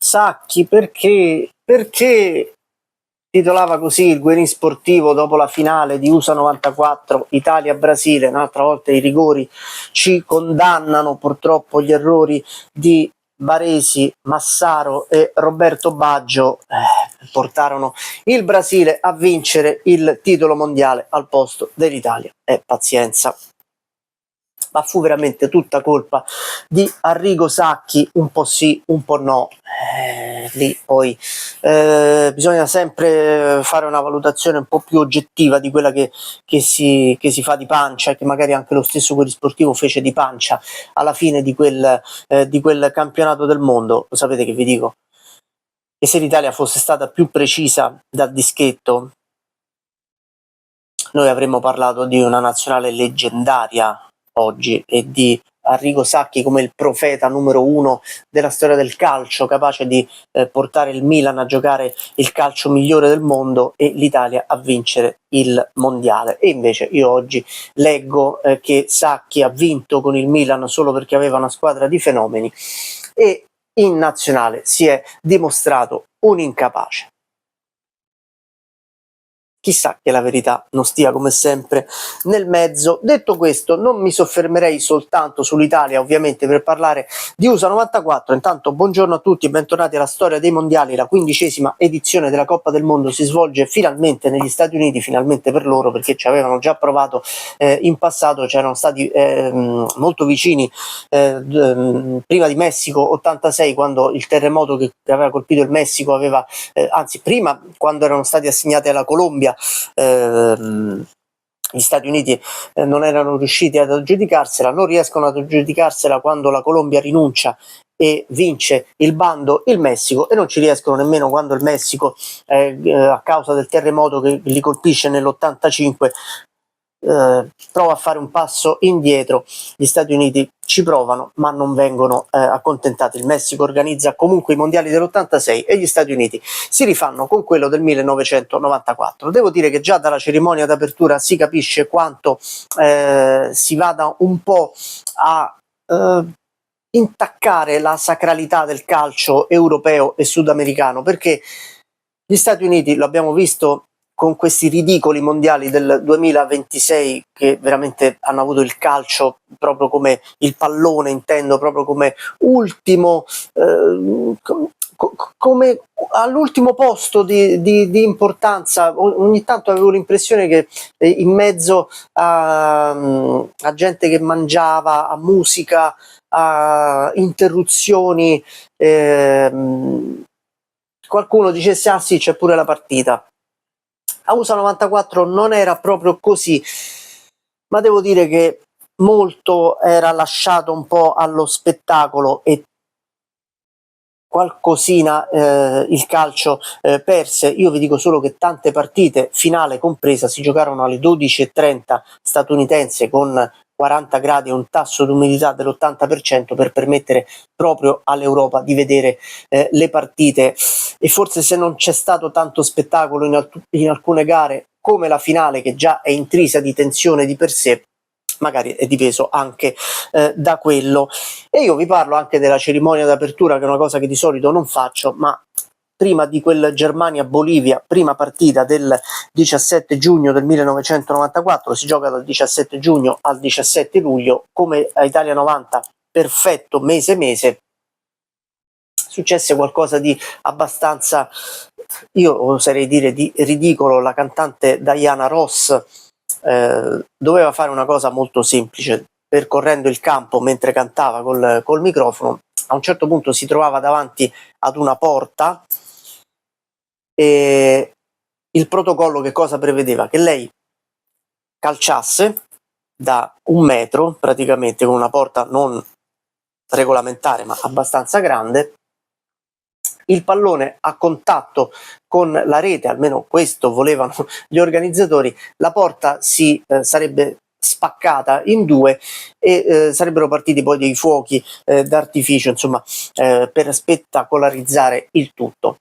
Sacchi perché titolava così il Guerin Sportivo dopo la finale di USA 94 Italia-Brasile. Un'altra volta i rigori ci condannano, purtroppo gli errori di Baresi, Massaro e Roberto Baggio portarono il Brasile a vincere il titolo mondiale al posto dell'Italia. Pazienza. Ma fu veramente tutta colpa di Arrigo Sacchi, un po' sì, un po' no. Lì poi bisogna sempre fare una valutazione un po' più oggettiva di quella che si fa di pancia, e che magari anche lo stesso Guerin Sportivo fece di pancia alla fine di quel campionato del mondo. Lo sapete che vi dico? E se l'Italia fosse stata più precisa dal dischetto, noi avremmo parlato di una nazionale leggendaria oggi e di Arrigo Sacchi come il profeta numero uno della storia del calcio, capace di portare il Milan a giocare il calcio migliore del mondo e l'Italia a vincere il mondiale. E invece io oggi leggo che Sacchi ha vinto con il Milan solo perché aveva una squadra di fenomeni e in nazionale si è dimostrato un incapace. Chissà che la verità non stia come sempre nel mezzo. Detto questo, non mi soffermerei soltanto sull'Italia, ovviamente, per parlare di USA 94. Intanto buongiorno a tutti e bentornati alla storia dei mondiali. La 15ª edizione della Coppa del Mondo si svolge finalmente negli Stati Uniti, finalmente per loro, perché ci avevano già provato in passato, c'erano stati molto vicini prima di Messico 86, quando il terremoto che aveva colpito il Messico aveva anzi prima, quando erano stati assegnati alla Colombia, gli Stati Uniti non erano riusciti ad aggiudicarsela, non riescono ad aggiudicarsela quando la Colombia rinuncia e vince il bando il Messico, e non ci riescono nemmeno quando il Messico a causa del terremoto che li colpisce nell'85 prova a fare un passo indietro. Gli Stati Uniti ci provano ma non vengono accontentati. Il Messico organizza comunque i mondiali dell'86 e gli Stati Uniti si rifanno con quello del 1994. Devo dire che già dalla cerimonia d'apertura si capisce quanto si vada un po' a intaccare la sacralità del calcio europeo e sudamericano, perché gli Stati Uniti, lo abbiamo visto con questi ridicoli mondiali del 2026, che veramente hanno avuto il calcio proprio come il pallone, intendo, proprio come ultimo, come all'ultimo posto di importanza. Ogni tanto avevo l'impressione che in mezzo a gente che mangiava, a musica, a interruzioni, qualcuno dicesse: ah sì, c'è pure la partita. A USA 94 non era proprio così, ma devo dire che molto era lasciato un po' allo spettacolo e qualcosina il calcio perse. Io vi dico solo che tante partite, finale compresa, si giocarono alle 12:30 statunitense con 40 gradi e un tasso di umidità dell'80% per permettere proprio all'Europa di vedere le partite. E forse se non c'è stato tanto spettacolo in alcune gare come la finale, che già è intrisa di tensione di per sé, magari è dipeso anche da quello. E io vi parlo anche della cerimonia d'apertura, che è una cosa che di solito non faccio, ma prima di quel Germania-Bolivia, prima partita del 17 giugno del 1994, si gioca dal 17 giugno al 17 luglio, come a Italia 90, perfetto mese, successe qualcosa di abbastanza, io oserei dire di ridicolo. La cantante Diana Ross doveva fare una cosa molto semplice, percorrendo il campo mentre cantava col microfono. A un certo punto si trovava davanti ad una porta e il protocollo che cosa prevedeva? Che lei calciasse da 1 metro, praticamente, con una porta non regolamentare ma abbastanza grande, il pallone a contatto con la rete, almeno questo volevano gli organizzatori, la porta si sarebbe spaccata in due e sarebbero partiti poi dei fuochi d'artificio, insomma, per spettacolarizzare il tutto.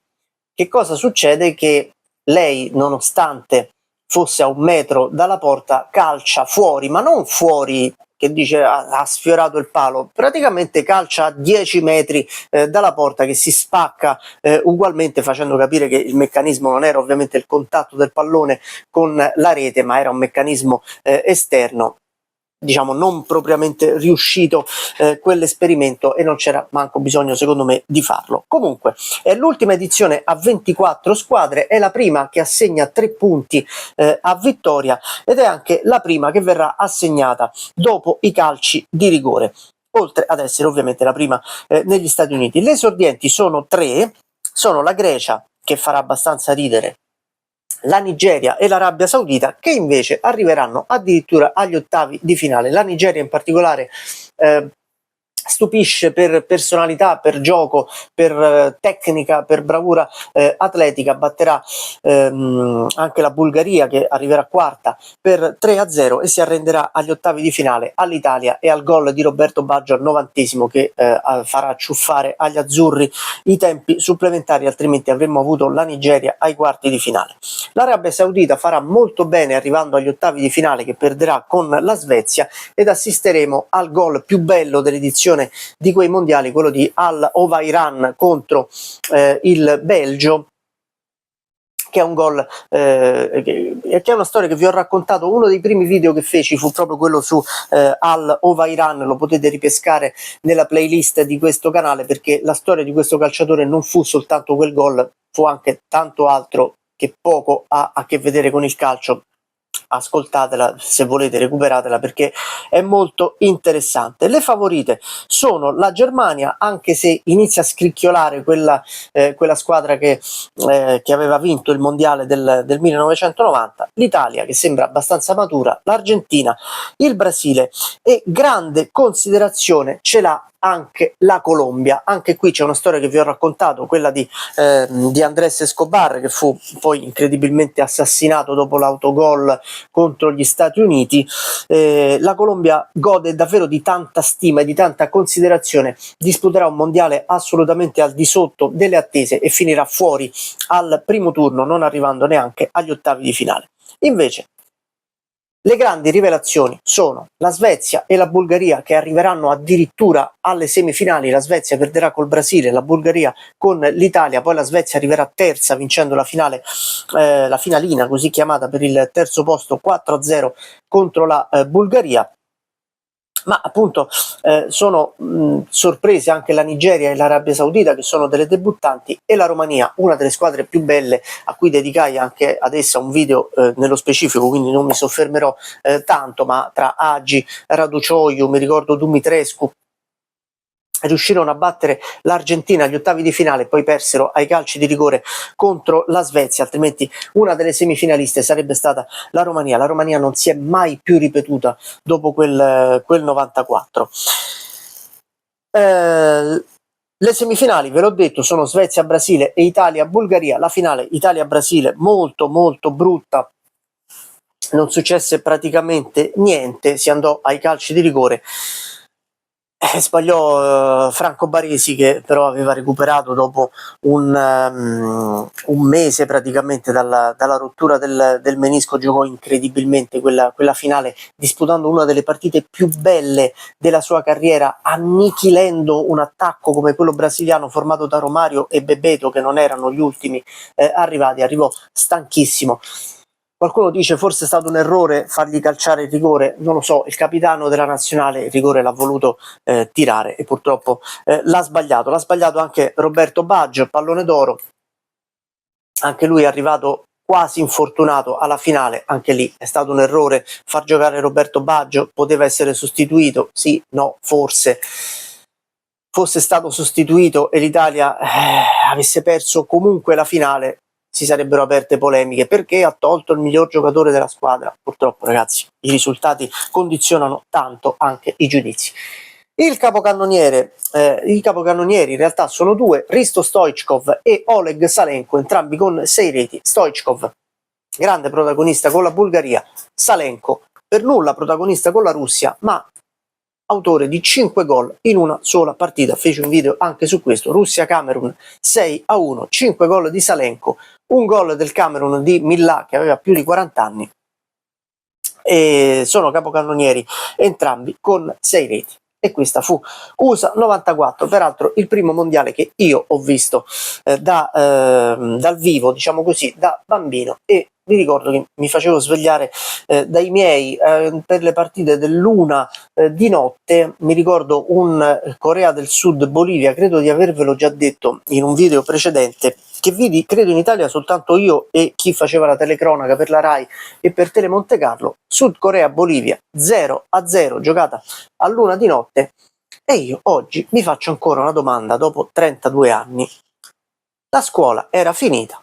Che cosa succede? Che lei, nonostante fosse a 1 metro dalla porta, calcia fuori, ma non fuori che dice ha sfiorato il palo, praticamente calcia a 10 metri dalla porta, che si spacca ugualmente, facendo capire che il meccanismo non era ovviamente il contatto del pallone con la rete, ma era un meccanismo esterno. Diciamo non propriamente riuscito quell'esperimento, e non c'era manco bisogno secondo me di farlo. Comunque è l'ultima edizione a 24 squadre, è la prima che assegna 3 punti a vittoria, ed è anche la prima che verrà assegnata dopo i calci di rigore, oltre ad essere ovviamente la prima negli Stati Uniti. Le esordienti sono 3, sono la Grecia, che farà abbastanza ridere, la Nigeria e l'Arabia Saudita, che invece arriveranno addirittura agli ottavi di finale. La Nigeria in particolare stupisce per personalità, per gioco, per tecnica, per bravura atletica. Batterà anche la Bulgaria, che arriverà quarta, per 3-0 e si arrenderà agli ottavi di finale all'Italia e al gol di Roberto Baggio al 90°, che farà ciuffare agli azzurri i tempi supplementari, altrimenti avremmo avuto la Nigeria ai quarti di finale. L'Arabia Saudita farà molto bene arrivando agli ottavi di finale, che perderà con la Svezia, ed assisteremo al gol più bello dell'edizione di quei mondiali, quello di Al Owairan contro il Belgio, che è un gol che è una storia che vi ho raccontato. Uno dei primi video che feci fu proprio quello su Al Owairan, lo potete ripescare nella playlist di questo canale, perché la storia di questo calciatore non fu soltanto quel gol, fu anche tanto altro che poco ha a che vedere con il calcio. Ascoltatela, se volete recuperatela, perché è molto interessante. Le favorite sono la Germania, anche se inizia a scricchiolare quella squadra che aveva vinto il mondiale del 1990, l'Italia, che sembra abbastanza matura, l'Argentina, il Brasile, e grande considerazione ce l'ha anche la Colombia. Anche qui c'è una storia che vi ho raccontato, quella di Andrés Escobar, che fu poi incredibilmente assassinato dopo l'autogol contro gli Stati Uniti. La Colombia gode davvero di tanta stima e di tanta considerazione, disputerà un mondiale assolutamente al di sotto delle attese e finirà fuori al primo turno, non arrivando neanche agli ottavi di finale. Invece le grandi rivelazioni sono la Svezia e la Bulgaria, che arriveranno addirittura alle semifinali. La Svezia perderà col Brasile, la Bulgaria con l'Italia, poi la Svezia arriverà terza vincendo la finale, la finalina così chiamata per il terzo posto, 4-0 contro la Bulgaria. Ma appunto sono sorprese anche la Nigeria e l'Arabia Saudita, che sono delle debuttanti, e la Romania, una delle squadre più belle, a cui dedicai anche ad essa un video nello specifico, quindi non mi soffermerò tanto, ma tra Agi, Raducioiu, mi ricordo Dumitrescu, riuscirono a battere l'Argentina agli ottavi di finale e poi persero ai calci di rigore contro la Svezia, altrimenti una delle semifinaliste sarebbe stata la Romania. La Romania non si è mai più ripetuta dopo quel 94. Le semifinali, ve l'ho detto, sono Svezia, Brasile e Italia, Bulgaria. La finale Italia-Brasile molto molto brutta, non successe praticamente niente, si andò ai calci di rigore. Sbagliò Franco Baresi, che però aveva recuperato dopo un mese praticamente dalla rottura del menisco. Giocò incredibilmente quella finale, disputando una delle partite più belle della sua carriera, annichilendo un attacco come quello brasiliano formato da Romario e Bebeto, che non erano gli ultimi arrivati. Arrivò stanchissimo. Qualcuno dice forse è stato un errore fargli calciare il rigore, non lo so, il capitano della nazionale il rigore l'ha voluto tirare e purtroppo l'ha sbagliato anche Roberto Baggio, pallone d'oro, anche lui è arrivato quasi infortunato alla finale, anche lì è stato un errore far giocare Roberto Baggio, poteva essere sostituito, sì, no, forse fosse stato sostituito e l'Italia avesse perso comunque la finale, si sarebbero aperte polemiche, perché ha tolto il miglior giocatore della squadra. Purtroppo, ragazzi, i risultati condizionano tanto anche i giudizi. I capocannonieri in realtà sono due, Hristo Stoichkov e Oleg Salenko, entrambi con 6 reti. Stoichkov, grande protagonista con la Bulgaria, Salenko per nulla protagonista con la Russia, ma autore di 5 gol in una sola partita. Fece un video anche su questo. Russia-Camerun 6-1, 5 gol di Salenko, un gol del Camerun di Milà, che aveva più di 40 anni. e sono capocannonieri entrambi con 6 reti. E questa fu USA 94, peraltro il primo mondiale che io ho visto dal vivo, diciamo così, da bambino, e mi ricordo che mi facevo svegliare dai miei per le partite dell'1 di notte. Mi ricordo un Corea del Sud Bolivia, credo di avervelo già detto in un video precedente, che vidi credo in Italia soltanto io e chi faceva la telecronaca per la Rai e per Tele Monte Carlo. Sud Corea Bolivia 0-0, giocata all'1 di notte, e io oggi mi faccio ancora una domanda dopo 32 anni. La scuola era finita,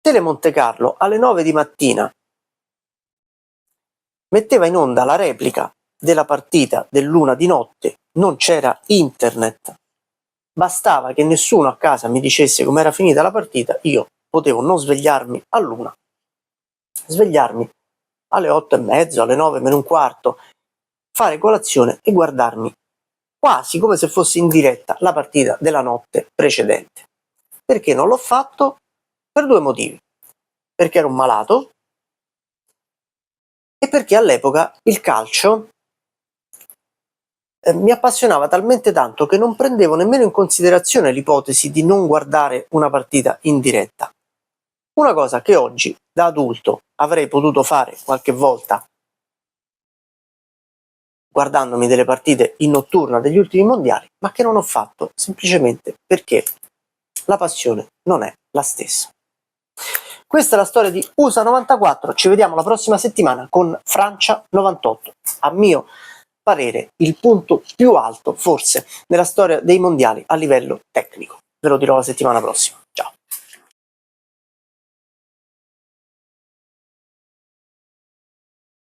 Tele Monte Carlo alle 9 di mattina metteva in onda la replica della partita dell'1 di notte, non c'era internet, bastava che nessuno a casa mi dicesse com'era finita la partita, io potevo non svegliarmi all'1, svegliarmi alle 8:30, alle 9 meno un quarto, fare colazione e guardarmi quasi come se fosse in diretta la partita della notte precedente. Perché non l'ho fatto? Per 2 motivi. Perché ero un malato e perché all'epoca il calcio mi appassionava talmente tanto che non prendevo nemmeno in considerazione l'ipotesi di non guardare una partita in diretta. Una cosa che oggi, da adulto, avrei potuto fare qualche volta guardandomi delle partite in notturna degli ultimi mondiali, ma che non ho fatto semplicemente perché la passione non è la stessa. Questa è la storia di USA 94, ci vediamo la prossima settimana con Francia 98. A mio parere il punto più alto forse nella storia dei mondiali a livello tecnico. Ve lo dirò la settimana prossima. Ciao.